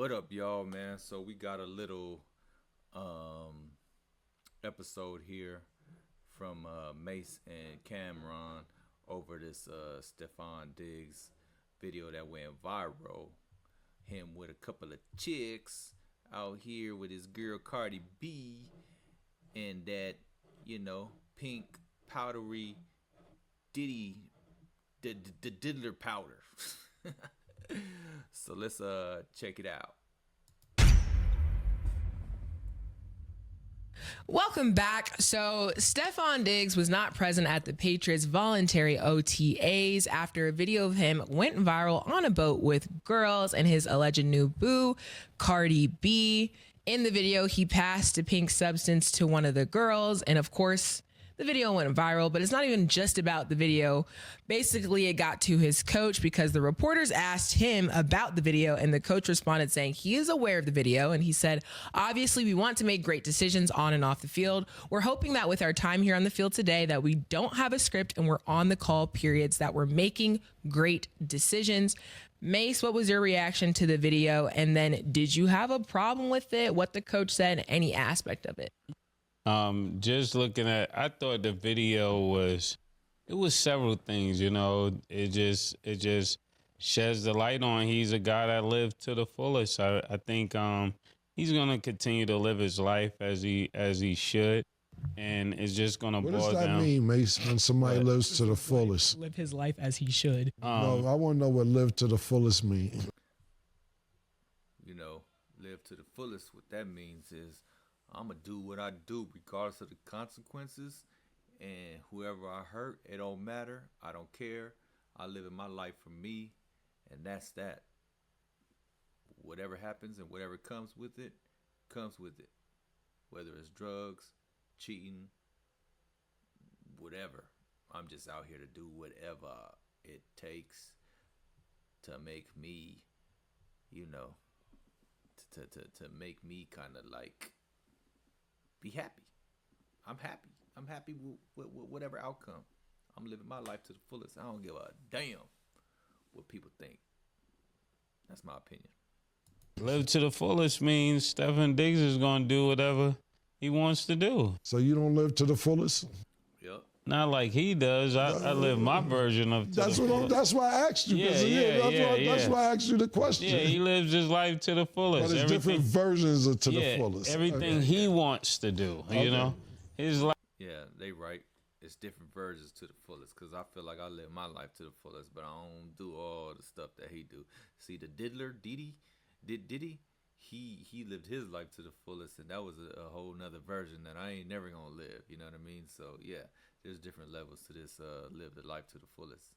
What up, y'all, man? So we got a little episode here from Mase and Cameron over this Stefon Diggs video that went viral. Him with a couple of chicks out here with his girl Cardi B and that, pink powdery the diddler powder. So let's check it out. Welcome back. So Stefon Diggs was not present at the Patriots voluntary OTAs after a video of him went viral on a boat with girls and his alleged new boo, Cardi B. In the video, he passed a pink substance to one of the girls, and of course, the video went viral, but it's not even just about the video. Basically, it got to his coach because the reporters asked him about the video, and the coach responded saying he is aware of the video. And he said, obviously, we want to make great decisions on and off the field. We're hoping that with our time here on the field today, that we don't have a script and we're on the call periods, that we're making great decisions. Mase, what was your reaction to the video? And then did you have a problem with it? What the coach said, any aspect of it? Just looking at, I thought the video it was several things, it just sheds the light on. He's a guy that lived to the fullest. I think, he's going to continue to live his life as he should. And it's just going to boil down. What does that mean, Mace, when somebody lives to the fullest? Live his life as he should. No, I want to know what live to the fullest means. Live to the fullest. What that means is I'm going to do what I do regardless of the consequences. And whoever I hurt, it don't matter. I don't care. I live in my life for me. And that's that. Whatever happens and whatever comes with it, comes with it. Whether it's drugs, cheating, whatever. I'm just out here to do whatever it takes to make me, to make me kind of like be happy. I'm happy. I'm happy with whatever outcome. I'm living my life to the fullest. I don't give a damn what people think. That's my opinion. Live to the fullest means Stefon Diggs is going to do whatever he wants to do. So you don't live to the fullest? Yep. Not like he does. I live my version of. That's why I asked you. That's why I asked you the question. Yeah, he lives his life to the fullest. But there's different versions of to the fullest. Everything he wants to do. His life. Yeah, they right. It's different versions to the fullest because I feel like I live my life to the fullest, but I don't do all the stuff that he do. See, the diddler, Diddy, he lived his life to the fullest, and that was a whole nother version that I ain't never gonna live. You know what I mean? So yeah, there's different levels to this live the life to the fullest.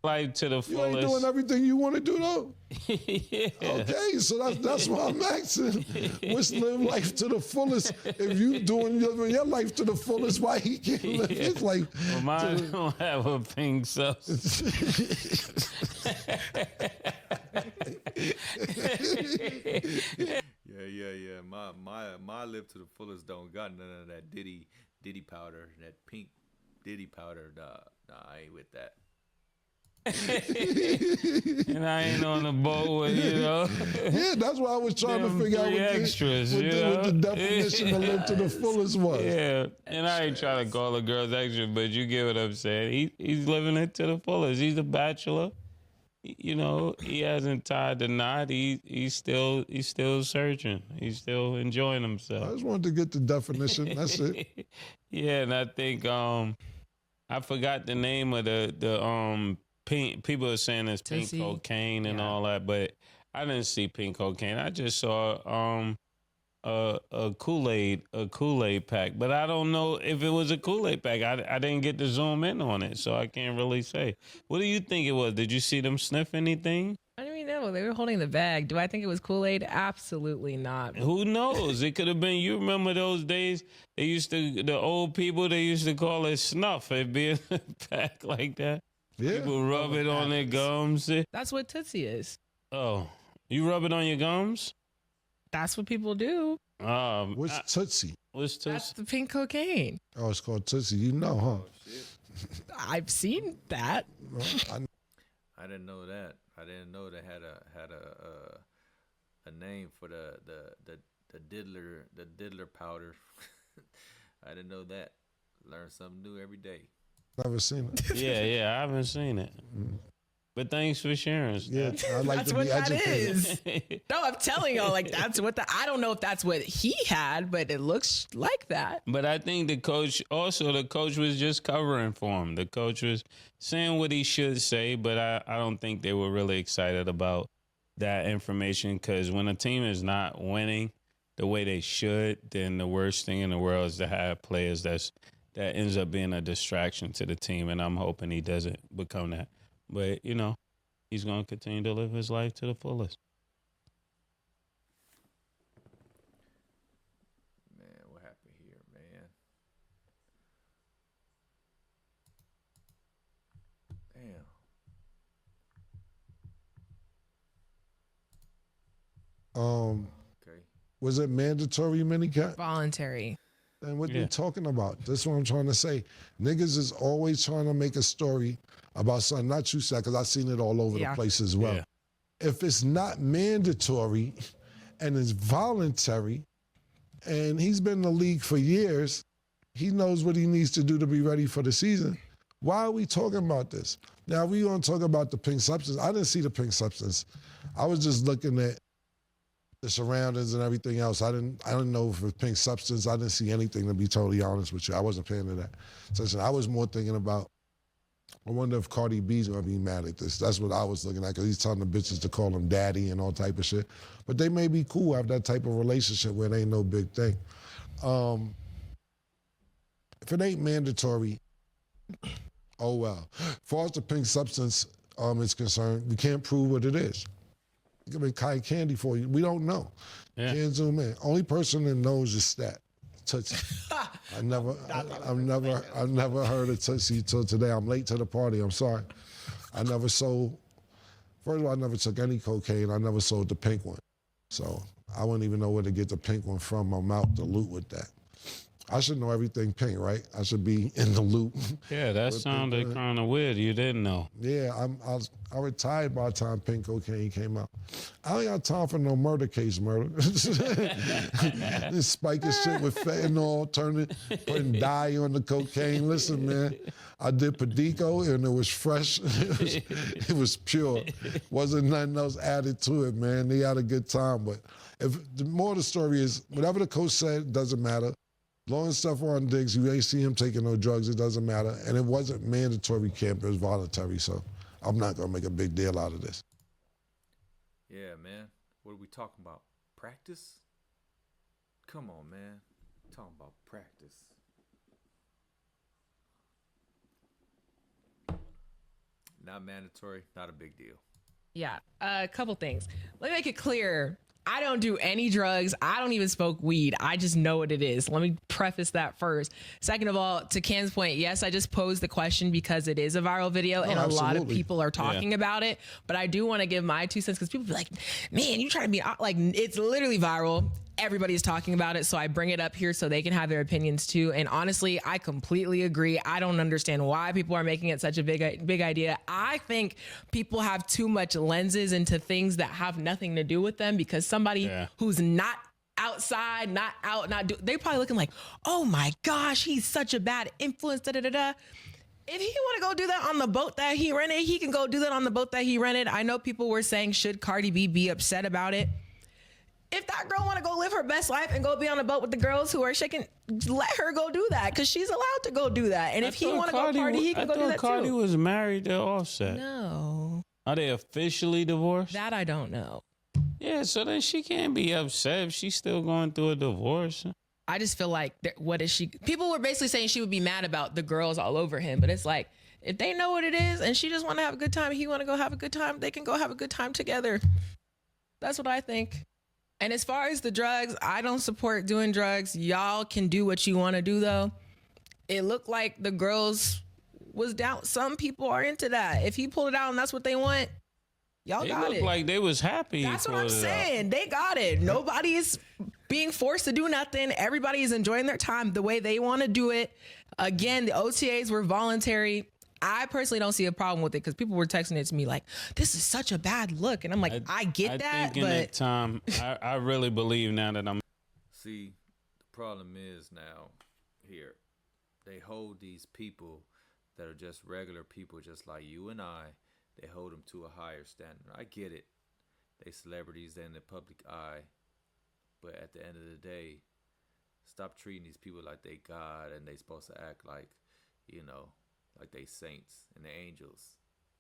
Life to the fullest. You ain't doing everything you want to do though. Yeah. Okay, so that's why I'm asking. What's live life to the fullest? If you living your life to the fullest, why he can't live his life? Well, mine don't have a pink substance. Yeah. My live to the fullest don't got none of that Diddy powder, that pink Diddy powder. Nah, I ain't with that. And I ain't on the boat with, Yeah, that's why I was trying to figure out what the definition of live to the fullest was. Yeah, and I ain't trying to call the girls extra, but you get what I'm saying. He's living it to the fullest. He's a bachelor. He hasn't tied the knot. He's still searching. He's still enjoying himself. I just wanted to get the definition. That's it. Yeah, and I think I forgot the name of the pink. People are saying it's pink cocaine and all that, but I didn't see pink cocaine. I just saw a Kool-Aid pack, but I don't know if it was a Kool-Aid pack. I didn't get to zoom in on it, so I can't really say. What do you think it was? Did you see them sniff anything? I don't even know. They were holding the bag. Do I think it was Kool-Aid? Absolutely not. Who knows? It could have been. You remember those days? The old people, they used to call it snuff. It'd be in a pack like that. Yeah. People rub it on their gums. That's what Tootsie is. Oh, you rub it on your gums? That's what people do. What's Tootsie? What's Tootsie? That's the pink cocaine. Oh, it's called Tootsie. You know, huh? I've seen that. I didn't know that. I didn't know they had a a name for the diddler powder. I didn't know that. Learn something new every day. Never seen it. Yeah, I haven't seen it. But thanks for sharing. Yeah, I like That's to what be that educated. is. No, I'm telling y'all, like that's what I don't know if that's what he had, but it looks like that. But I think the coach was just covering for him. The coach was saying what he should say, but I don't think they were really excited about that information, because when a team is not winning the way they should, then the worst thing in the world is to have players that ends up being a distraction to the team, and I'm hoping he doesn't become that. But, he's going to continue to live his life to the fullest. Man, what happened here, man? Damn. Okay. Was it mandatory minicap? Voluntary. And what you talking about? That's what I'm trying to say. Niggas is always trying to make a story about something. Not you, Seth, because I've seen it all over the place as well. Yeah. If it's not mandatory and it's voluntary, and he's been in the league for years, he knows what he needs to do to be ready for the season. Why are we talking about this? Now, we going to talk about the pink substance. I didn't see the pink substance. I was just looking at the surroundings and everything else. I didn't know if it was pink substance. I didn't see anything, to be totally honest with you. I wasn't paying to that. So I was more thinking about, I wonder if Cardi B's gonna be mad at this. That's what I was looking at, because he's telling the bitches to call him daddy and all type of shit. But they may be cool, have that type of relationship where it ain't no big thing. If it ain't mandatory, oh well. As far as the pink substance is concerned, we can't prove what it is. It could be cotton candy for you. We don't know. Yeah. Can't zoom in. Only person that knows is Stat. Tootsie. I've never heard of Tootsie till today. I'm late to the party. I'm sorry. First of all, I never took any cocaine. I never sold the pink one. So I wouldn't even know where to get the pink one from. I'm out the loot with that. I should know everything pink, right? I should be in the loop. Yeah, that sounded kind of weird. You didn't know. Yeah, I retired by the time pink cocaine came out. I ain't got time for no murder case. This spiking shit with fentanyl, putting dye on the cocaine. Listen, man, I did Pedico and it was fresh. It was pure. Wasn't nothing else added to it, man. They had a good time. But if the more of the story is, whatever the coach said, doesn't matter. As long as Stefon Diggs, you ain't see him taking no drugs, it doesn't matter. And it wasn't mandatory camp, it was voluntary, so I'm not going to make a big deal out of this. Yeah, man. What are we talking about? Practice? Come on, man. We're talking about practice. Not mandatory, not a big deal. Yeah, a couple things. Let me make it clear. I don't do any drugs. I don't even smoke weed. I just know what it is. Let me preface that first. Second of all, to Ken's point, yes, I just posed the question because it is a viral video and a lot of people are talking about it. But I do want to give my 2 cents because people be like, man, you trying to be like, it's literally viral. Everybody's talking about it, so I bring it up here so they can have their opinions too. And honestly, I completely agree. I don't understand why people are making it such a big idea. I think people have too much lenses into things that have nothing to do with them, because somebody who's not outside, not out, they probably looking like, oh my gosh, he's such a bad influence, da da da da. If he want to go do that on the boat that he rented, he can go do that on the boat that he rented. I know people were saying, should Cardi B be upset about it? If that girl want to go live her best life and go be on a boat with the girls who are shaking, let her go do that, because she's allowed to go do that. And if he want to go party, he can go do that too. Cardi was married to Offset. No. Are they officially divorced? That I don't know. Yeah, so then she can't be upset if she's still going through a divorce. I just feel like, what is she? People were basically saying she would be mad about the girls all over him, but it's like, if they know what it is and she just want to have a good time, he want to go have a good time, they can go have a good time together. That's what I think. And as far as the drugs, I don't support doing drugs. Y'all can do what you want to do, though. It looked like the girls was down. Some people are into that. If he pulled it out and that's what they want, y'all got it. It looked like they was happy. That's what I'm saying. They got it. Nobody is being forced to do nothing. Everybody is enjoying their time the way they want to do it. Again, the OTAs were voluntary. I personally don't see a problem with it because people were texting it to me like, "This is such a bad look," and I'm like, I get that, think in that time, I really believe now that I'm. See, the problem is now here they hold these people that are just regular people, just like you and I. They hold them to a higher standard. I get it. They celebrities in the public eye, but at the end of the day, stop treating these people like they God and they supposed to act like, you know, like they saints and the angels.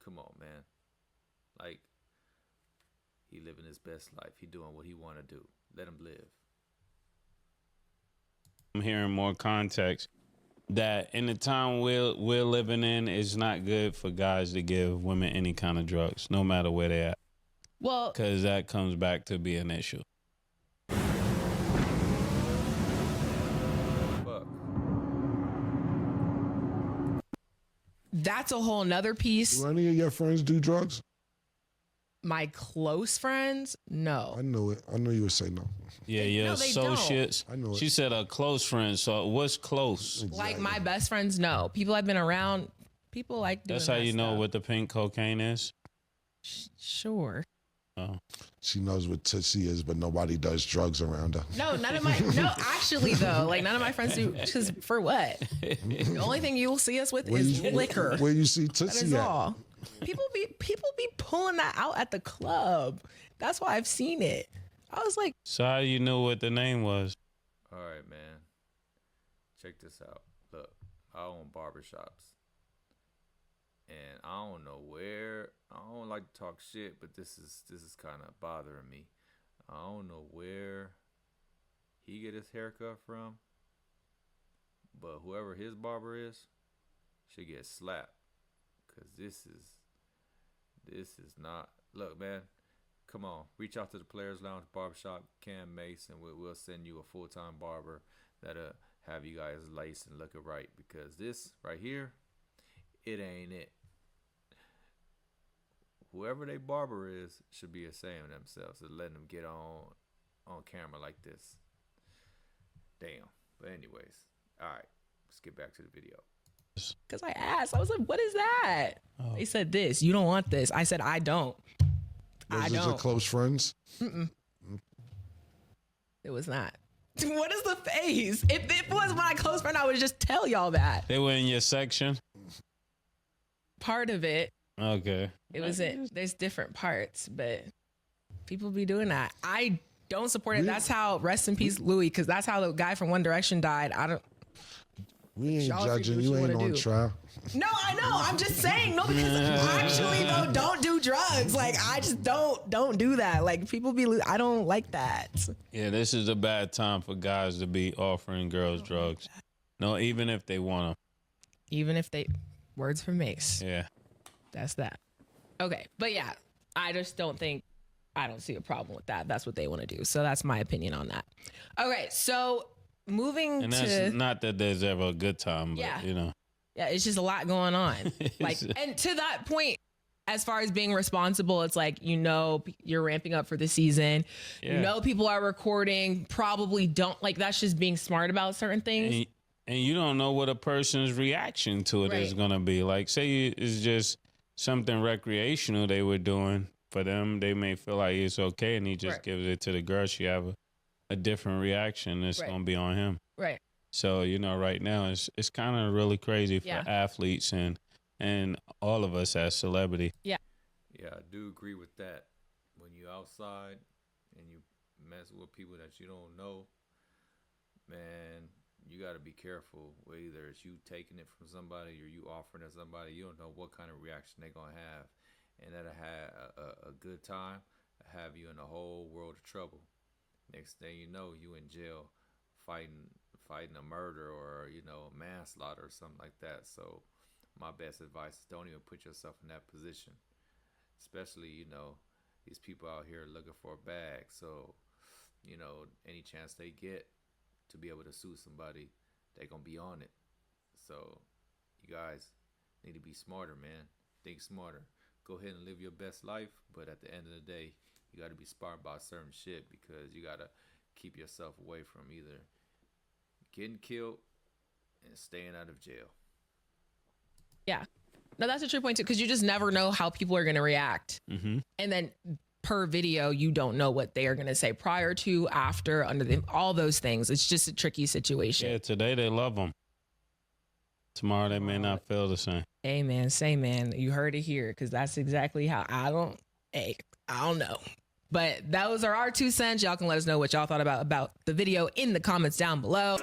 Come on, man. Like, he living his best life. He doing what he want to do. Let him live. I'm hearing more context that in the time we're living in, it's not good for guys to give women any kind of drugs, no matter where they're at. well, Because that comes back to be an issue. Fuck. that's a whole nother piece. Do any of your friends do drugs? My close friends, no. I knew it. I knew you would say no. Yeah, your No, they don't. associates. I know it. She said a close friend. So what's close? Like my best friends, no. People I've been around, people like doing That's how that you know stuff. what the pink cocaine is. Sure. Oh, She knows what Tootsie is, but nobody does drugs around her. No, none of my no, actually though, like none of my friends do. Because for what? The only thing you will see us with is liquor. Where you see That Tootsie is at? all. People be pulling that out at the club. That's why I've seen it. I was like, so how you know what the name was? All right, man. Check this out. Look, I own barbershops. And I don't know where. I don't like to talk shit, but this is kind of bothering me. I don't know where he get his haircut from, but whoever his barber is should get slapped. Cause this is not. Look, man. Come on, reach out to the Players Lounge Barbershop, Cam Mase, and we'll send you a full-time barber that'll have you guys laced and looking right. Because this right here, it ain't it. Whoever they barber is should be ashamed of themselves and letting them get on camera like this. Damn. But anyways, all right, let's get back to the video. because I asked. I was like, what is that? Oh. They said this. You don't want this. I said, I don't. I Those are your don't. close friends? It was not. What is the face? If it was my close friend, I would just tell y'all that. They were in your section. Part of it, Okay. it was it. There's different parts, but people be doing that. I don't support it. That's how, rest in peace, Louis, because that's how the guy from One Direction died. I don't. We ain't Y'all free to do judging. what You you ain't wanna on do. trial. No, I know. I'm just saying. No, because actually, though, don't do drugs. Like, I just don't do that. Like, people be. I don't like that. Yeah, this is a bad time for guys to be offering girls drugs. No, even if they want them. Even if they, words from Mase. Yeah. That's that. Okay, but yeah, I just don't think. I don't see a problem with that. That's what they want to do. So that's my opinion on that. Okay, so moving And that's to. not that there's ever a good time, but Yeah. you know. Yeah, it's just a lot going on. Like, and to that point, as far as being responsible, it's like, you know, you're ramping up for the season. Yeah. You know, people are recording, probably don't like that's just being smart about certain things. And you don't know what a person's reaction to it is Right. going to be. Like, say it's just something recreational they were doing. For them, they may feel like it's okay, and he just Right. gives it to the girl. She have a different reaction. It's Right. going to be on him. Right. So, you know, right now it's kind of really crazy for Yeah. athletes and all of us as celebrity. Yeah, I do agree with that. When you outside and you mess with people that you don't know, man, you got to be careful. Whether it's you taking it from somebody or you offering it to somebody, you don't know what kind of reaction they're going to have. And that'll have a good time, have you in a whole world of trouble. Next thing you know, you in jail fighting a murder or, you know, manslaughter or something like that. So my best advice is don't even put yourself in that position. Especially, you know, these people out here looking for a bag. So, you know, any chance they get to be able to sue somebody, they're going to be on it. So you guys need to be smarter, man. Think smarter. Go ahead and live your best life. But at the end of the day, you got to be smart about certain shit because you got to keep yourself away from either getting killed and staying out of jail. Yeah. No, that's a true point too, because you just never know how people are going to react. Mm-hmm. And then per video, you don't know what they are going to say prior to, after, under the, all those things. It's just a tricky situation. Yeah, today they love them. Tomorrow they may not feel the same. Amen. Say, man, you heard it here, because that's exactly how I don't know. But those are our 2 cents. Y'all can let us know what y'all thought about the video in the comments down below.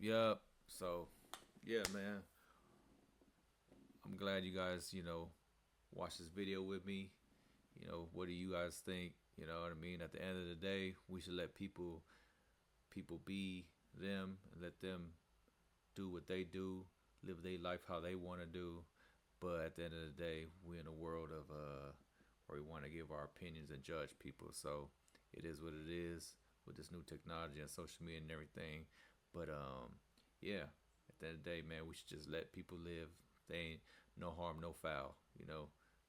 Yep. So, yeah, man. I'm glad you guys, watch this video with me. What do you guys think? You know what I mean? At the end of the day, we should let people be them and let them do what they do, live their life how they want to do. But at the end of the day, we're in a world of where we want to give our opinions and judge people. So it is what it is with this new technology and social media and everything. But yeah, at the end of the day, man, we should just let people live. They ain't no harm, no foul,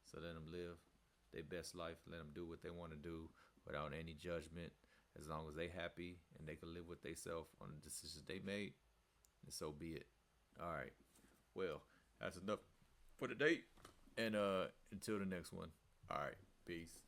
So let them live their best life. Let them do what they want to do without any judgment. As long as they happy and they can live with themselves on the decisions they made, and so be it. All right. Well, that's enough for today. And until the next one. All right. Peace.